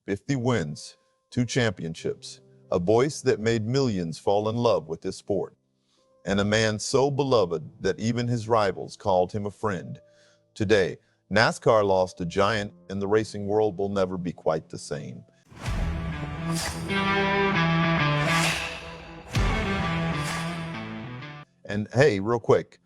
50 wins, 2 championships, a voice that made millions fall in love with this sport, and a man so beloved that even his rivals called him a friend. Today, NASCAR lost a giant, and the racing world will never be quite the same. And hey, real quick,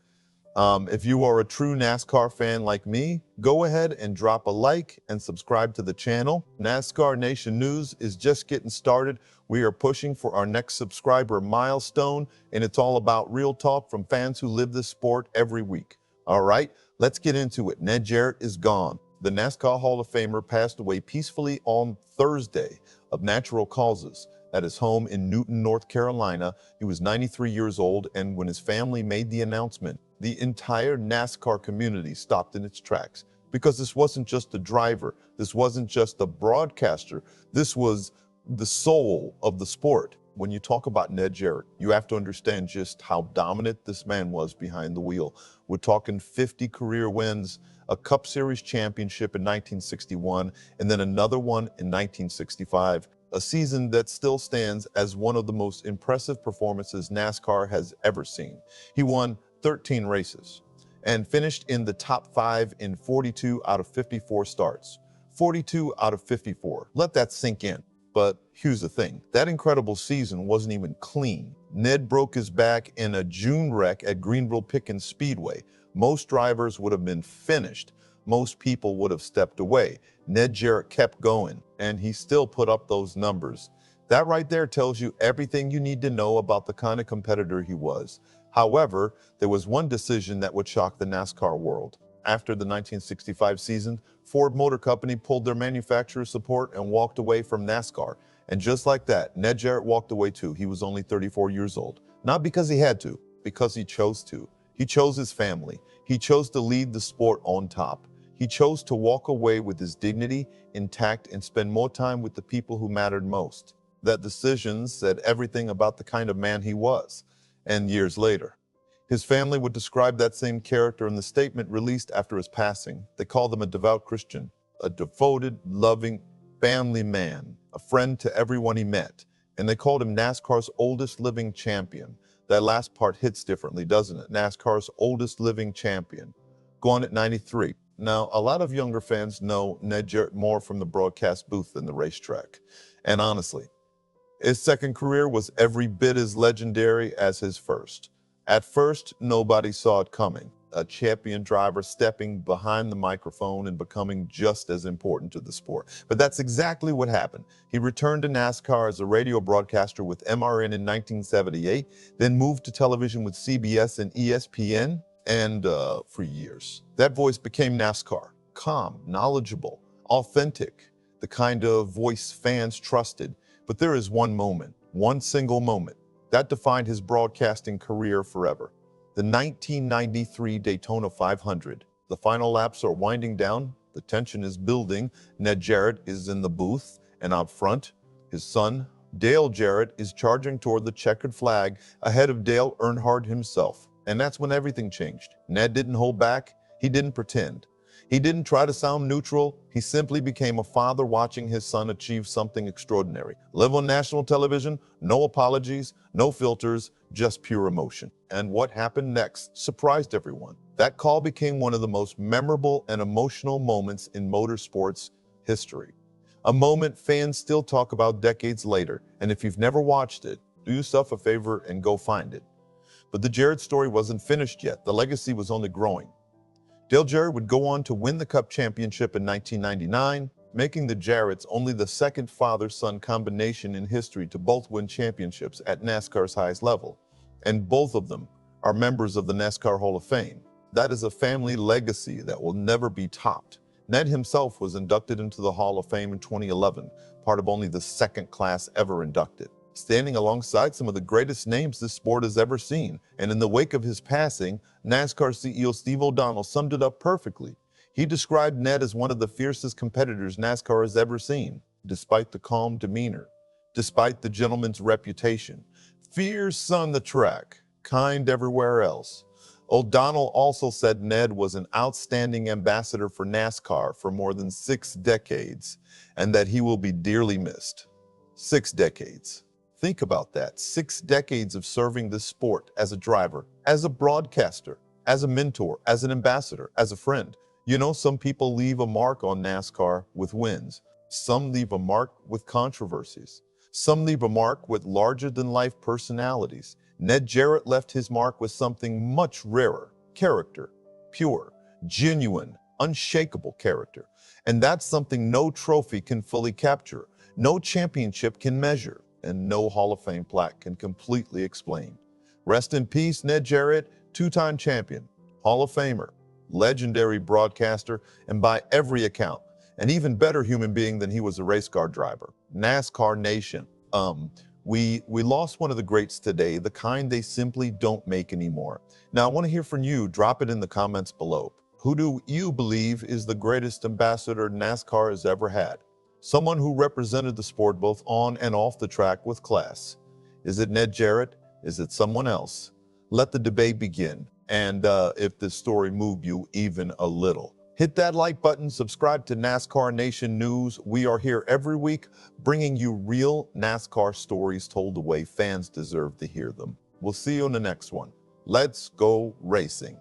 if you are a true NASCAR fan like me, go ahead and drop a like and subscribe to the channel. NASCAR Nation News is just getting started. We are pushing for our next subscriber milestone, and it's all about real talk from fans who live this sport every week. All right, let's get into it. Ned Jarrett is gone. The NASCAR Hall of Famer passed away peacefully on Thursday of natural causes at his home in Newton, North Carolina. He was 93 years old, and when his family made the announcement, the entire NASCAR community stopped in its tracks, because this wasn't just a driver, this wasn't just a broadcaster, this was the soul of the sport. When you talk about Ned Jarrett, you have to understand just how dominant this man was behind the wheel. We're talking 50 career wins, a Cup Series championship in 1961, and then another one in 1965. A season that still stands as one of the most impressive performances NASCAR has ever seen. He won 13 races and finished in the top 5 in 42 out of 54 starts. 42 out of 54. Let that sink in. But here's the thing, that incredible season wasn't even clean. Ned broke his back in a June wreck at Greenville Pickens Speedway. Most drivers would have been finished. Most people would have stepped away. Ned Jarrett kept going, and he still put up those numbers. That right there tells you everything you need to know about the kind of competitor he was. However, there was one decision that would shock the NASCAR world. After the 1965 season, Ford Motor Company pulled their manufacturer support and walked away from NASCAR. And just like that, Ned Jarrett walked away too. He was only 34 years old. Not because he had to, because he chose to. He chose his family. He chose to lead the sport on top. He chose to walk away with his dignity intact and spend more time with the people who mattered most. That decision said everything about the kind of man he was. And years later, his family would describe that same character in the statement released after his passing. They called him a devout Christian, a devoted, loving, family man, a friend to everyone he met. And they called him NASCAR's oldest living champion. That last part hits differently, doesn't it? NASCAR's oldest living champion. Gone at 93. Now, a lot of younger fans know Ned Jarrett more from the broadcast booth than the racetrack. And honestly, his second career was every bit as legendary as his first. At first, nobody saw it coming. A champion driver stepping behind the microphone and becoming just as important to the sport. But that's exactly what happened. He returned to NASCAR as a radio broadcaster with MRN in 1978, then moved to television with CBS and ESPN, and for years. That voice became NASCAR. Calm, knowledgeable, authentic, the kind of voice fans trusted. But there is one moment, one single moment, that defined his broadcasting career forever. The 1993 Daytona 500. The final laps are winding down. The tension is building. Ned Jarrett is in the booth, and out front, his son, Dale Jarrett, is charging toward the checkered flag ahead of Dale Earnhardt himself. And that's when everything changed. Ned didn't hold back. He didn't pretend. He didn't try to sound neutral. He simply became a father watching his son achieve something extraordinary. Live on national television, no apologies, no filters, just pure emotion. And what happened next surprised everyone. That call became one of the most memorable and emotional moments in motorsports history. A moment fans still talk about decades later. And if you've never watched it, do yourself a favor and go find it. But the Jarrett story wasn't finished yet. The legacy was only growing. Dale Jarrett would go on to win the Cup Championship in 1999, making the Jarretts only the second father-son combination in history to both win championships at NASCAR's highest level. And both of them are members of the NASCAR Hall of Fame. That is a family legacy that will never be topped. Ned himself was inducted into the Hall of Fame in 2011, part of only the second class ever inducted, standing alongside some of the greatest names this sport has ever seen. And in the wake of his passing, NASCAR CEO Steve O'Donnell summed it up perfectly. He described Ned as one of the fiercest competitors NASCAR has ever seen, despite the calm demeanor, despite the gentleman's reputation. Fierce on the track, kind everywhere else. O'Donnell also said Ned was an outstanding ambassador for NASCAR for more than 6 decades and that he will be dearly missed. 6 decades. Think about that. 6 decades of serving this sport as a driver, as a broadcaster, as a mentor, as an ambassador, as a friend. You know, some people leave a mark on NASCAR with wins. Some leave a mark with controversies. Some leave a mark with larger-than-life personalities. Ned Jarrett left his mark with something much rarer: character, pure, genuine, unshakable character. And that's something no trophy can fully capture, no championship can measure, and no Hall of Fame plaque can completely explain. Rest in peace, Ned Jarrett, two-time champion, Hall of Famer, legendary broadcaster, and by every account, an even better human being than he was a race car driver. NASCAR Nation. We lost one of the greats today, the kind they simply don't make anymore. Now, I want to hear from you. Drop it in the comments below. Who do you believe is the greatest ambassador NASCAR has ever had? Someone who represented the sport both on and off the track with class. Is it Ned Jarrett? Is it someone else? Let the debate begin. And if this story moved you even a little, hit that like button, subscribe to NASCAR Nation News. We are here every week bringing you real NASCAR stories told the way fans deserve to hear them. We'll see you on the next one. Let's go racing.